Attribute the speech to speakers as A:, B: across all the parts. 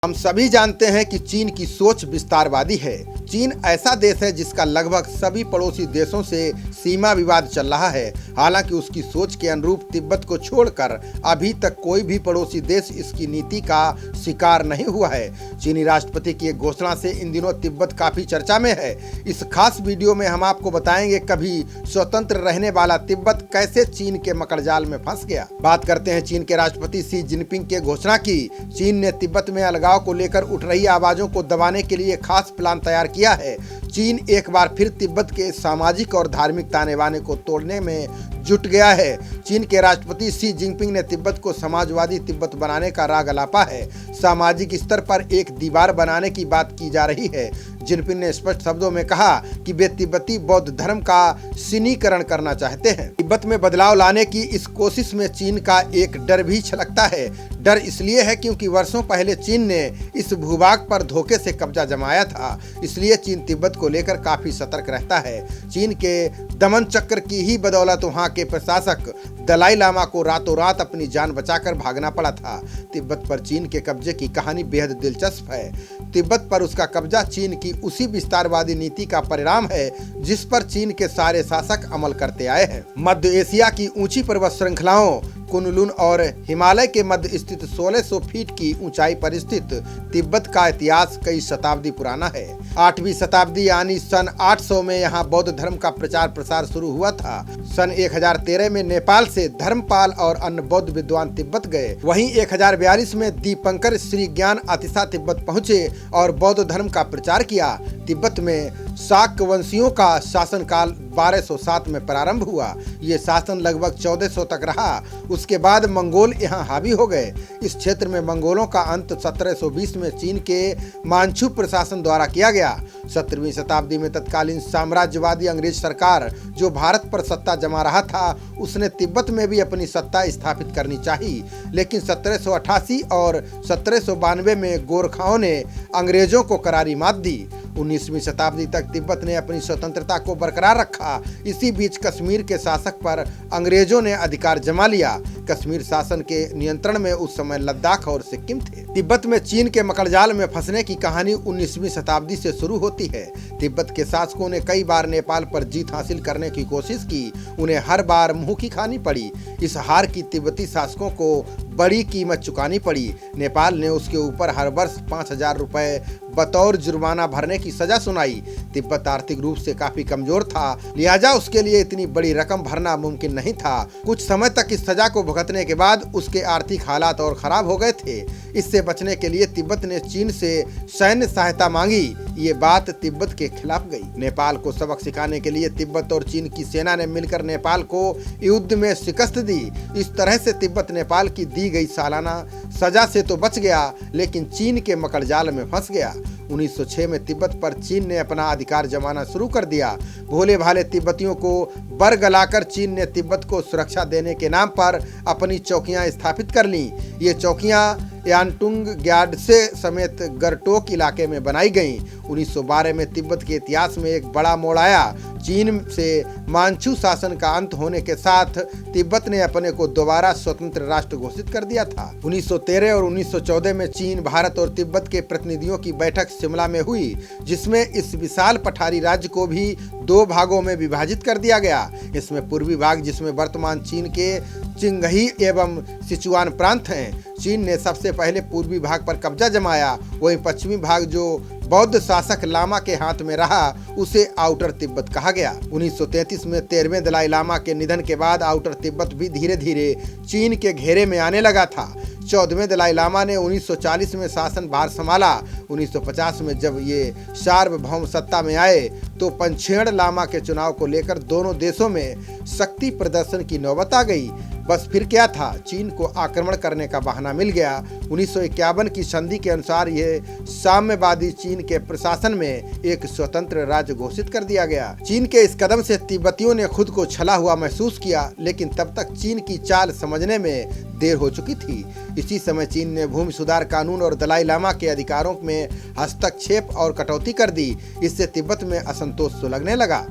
A: हम सभी जानते हैं कि चीन की सोच विस्तारवादी है। चीन ऐसा देश है जिसका लगभग सभी पड़ोसी देशों से सीमा विवाद चल रहा है। हालांकि उसकी सोच के अनुरूप तिब्बत को छोड़कर अभी तक कोई भी पड़ोसी देश इसकी नीति का शिकार नहीं हुआ है। चीनी राष्ट्रपति की एक घोषणा से इन दिनों तिब्बत काफी चर्चा में है। इस खास वीडियो में हम आपको बताएंगे कभी स्वतंत्र रहने वाला तिब्बत कैसे चीन के मकड़जाल में फंस गया। बात करते हैं चीन के राष्ट्रपति शी जिनपिंग के घोषणा की। चीन ने तिब्बत में अलगाव को लेकर उठ रही आवाजों को दबाने के लिए खास प्लान तैयार किया है। चीन एक बार फिर तिब्बत के सामाजिक और धार्मिक ताने बाने को तोड़ने में जुट गया है। चीन के राष्ट्रपति शी जिनपिंग ने तिब्बत को समाजवादी तिब्बत बनाने का राग अलापा है। सामाजिक स्तर पर एक दीवार बनाने की बात की जा रही है। जिनपिंग ने स्पष्ट शब्दों में कहा कि वे तिब्बती बौद्ध धर्म का सिनीकरण करना चाहते हैं। तिब्बत में बदलाव लाने की इस कोशिश में चीन का एक डर भी छलकता है। डर इसलिए है क्योंकि वर्षों पहले चीन ने इस भूभाग पर धोखे से कब्जा जमाया था। इसलिए चीन तिब्बत को लेकर काफी सतर्क रहता है। चीन के दमन चक्र की ही बदौलत वहां के प्रशासक दलाई लामा को रातों रात अपनी जान बचाकर भागना पड़ा था। तिब्बत पर चीन के कब्जे की कहानी बेहद दिलचस्प है। तिब्बत पर उसका कब्जा चीन की उसी विस्तारवादी नीति का परिणाम है जिस पर चीन के सारे शासक अमल करते आए हैं। मध्य एशिया की ऊंची पर्वत श्रृंखलाओं कुनलुन और हिमालय के मध्य स्थित 1600 फीट की ऊंचाई पर स्थित तिब्बत का इतिहास कई शताब्दी पुराना है। 8वीं शताब्दी यानी सन 800 में यहाँ बौद्ध धर्म का प्रचार प्रसार शुरू हुआ था। सन 1013 में नेपाल से धर्मपाल और अन्य बौद्ध विद्वान तिब्बत गए। वहीं 1042 में दीपंकर श्री ज्ञान अतिशा तिब्बत पहुँचे और बौद्ध धर्म का प्रचार किया। तिब्बत में शाक्य वंशियों का शासनकाल 1207 में प्रारंभ हुआ। ये शासन लगभग 1400 तक रहा। उसके बाद मंगोल यहाँ हावी हो गए। इस क्षेत्र में मंगोलों का अंत 1720 में चीन के मांचू प्रशासन द्वारा किया गया। 17वीं शताब्दी में तत्कालीन साम्राज्यवादी अंग्रेज सरकार जो भारत पर सत्ता जमा रहा था, उसने तिब्बत में भी अपनी सत्ता स्थापित करनी चाहिए। लेकिन 1788 और 1792 में गोरखाओं ने अंग्रेजों को करारी मात दी। 19वीं शताब्दी तक तिब्बत ने अपनी स्वतंत्रता को बरकरार रखा। इसी बीच कश्मीर के शासक पर अंग्रेजों ने अधिकार जमा लिया। कश्मीर शासन के नियंत्रण में उस समय लद्दाख और सिक्किम थे। तिब्बत में चीन के मकड़जाल में फंसने की कहानी 19वीं शताब्दी से शुरू होती है। तिब्बत के शासकों ने कई बार नेपाल पर जीत हासिल करने की कोशिश की। उन्हें हर बार मुंह की खानी पड़ी। इस हार की तिब्बती शासकों को बड़ी कीमत चुकानी पड़ी। नेपाल ने उसके ऊपर हर वर्ष 5000 रुपए बतौर जुर्माना भरने की सजा सुनाई। तिब्बत आर्थिक रूप से काफी कमजोर था, लिहाजा उसके लिए इतनी बड़ी रकम भरना मुमकिन नहीं था। कुछ समय तक इस सजा को भुगतने के बाद उसके आर्थिक हालात और खराब हो गए थे। इससे बचने के लिए तिब्बत ने चीन से सैन्य सहायता मांगी। ये बात तिब्बत के खिलाफ गई। नेपाल को सबक सिखाने के लिए तिब्बत और चीन की सेना ने मिलकर नेपाल को युद्ध में शिकस्त दी। इस तरह से तिब्बत नेपाल की दी गई सालाना सजा से तो बच गया, लेकिन चीन के मकड़जाल में फंस गया। 1906 में तिब्बत पर चीन ने अपना अधिकार जमाना शुरू कर दिया। भोले भाले तिब्बतियों को बरगलाकर चीन ने तिब्बत को सुरक्षा देने के नाम पर अपनी चौकियां स्थापित कर लीं। ये चौकियां यानटुंग ग्याडसे समेत गरटोक इलाके में बनाई गईं। 1912 में तिब्बत के इतिहास में एक बड़ा मोड़ आया। चीन से मांचू शासन का अंत होने के साथ तिब्बत ने अपने को दोबारा स्वतंत्र राष्ट्र घोषित कर दिया था। 1913 और 1914 में चीन, भारत और तिब्बत के प्रतिनिधियों की बैठक शिमला में हुई, जिसमें इस विशाल पठारी राज्य को भी 2 भागों में विभाजित कर दिया गया। इसमें पूर्वी भाग, जिसमें वर्तमान चीन के चिंगही एवं सिचुआन प्रांत हैं, चीन ने सबसे पहले पूर्वी भाग पर कब्जा जमाया। वहीं पश्चिमी भाग जो बौद्ध शासक लामा के हाथ में रहा, उसे आउटर तिब्बत कहा गया। 1933 में 13वें दलाई लामा के निधन के बाद आउटर तिब्बत भी धीरे धीरे चीन के घेरे में आने लगा था। 14वें दलाई लामा ने 1940 में शासन भार संभाला। 1950 में जब ये सार्वभौम सत्ता में आए तो पंछेड़ लामा के चुनाव को लेकर दोनों देशों में शक्ति प्रदर्शन की नौबत आ गई। बस फिर क्या था, चीन को आक्रमण करने का बहाना मिल गया। 1951 की संधि के अनुसार यह साम्यवादी चीन के प्रशासन में एक स्वतंत्र राज्य घोषित कर दिया गया। चीन के इस कदम से तिब्बतियों ने खुद को छला हुआ महसूस किया, लेकिन तब तक चीन की चाल समझने में देर हो चुकी थी। इसी समय चीन ने भूमि सुधार कानून और दलाई लामा के अधिकारों में हस्तक्षेप और कटौती कर दी। इससे तिब्बत में असंतोष सुलगने लगा।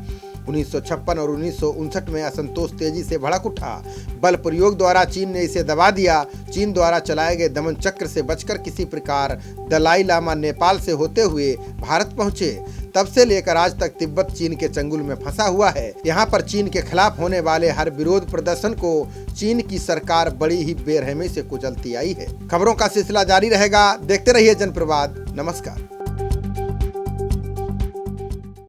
A: 1956 और 1959 में असंतोष तेजी से भड़क उठा। बल प्रयोग द्वारा चीन ने इसे दबा दिया। चीन द्वारा चलाए गए दमन चक्र से बचकर किसी प्रकार दलाई लामा नेपाल से होते हुए भारत पहुंचे। तब से लेकर आज तक तिब्बत चीन के चंगुल में फंसा हुआ है। यहाँ पर चीन के खिलाफ होने वाले हर विरोध प्रदर्शन को चीन की सरकार बड़ी ही बेरहमी से कुचलती आई है। खबरों का सिलसिला जारी रहेगा। देखते रहिए जनप्रवाद। नमस्कार।